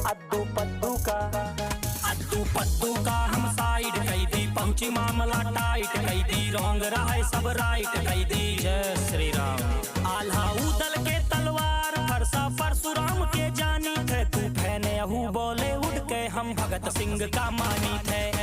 अद्दू पद्दू का हम साइड कई दी, पहुंची मामला टाइट कई दी, रोंग रहा है सब राइट कई दी। जय श्री राम। आल्हा उदल के तलवार फरसा परशुराम के जानी थे, तू फैने अहू बॉलीवुड के हम भगत सिंह का मानी थे।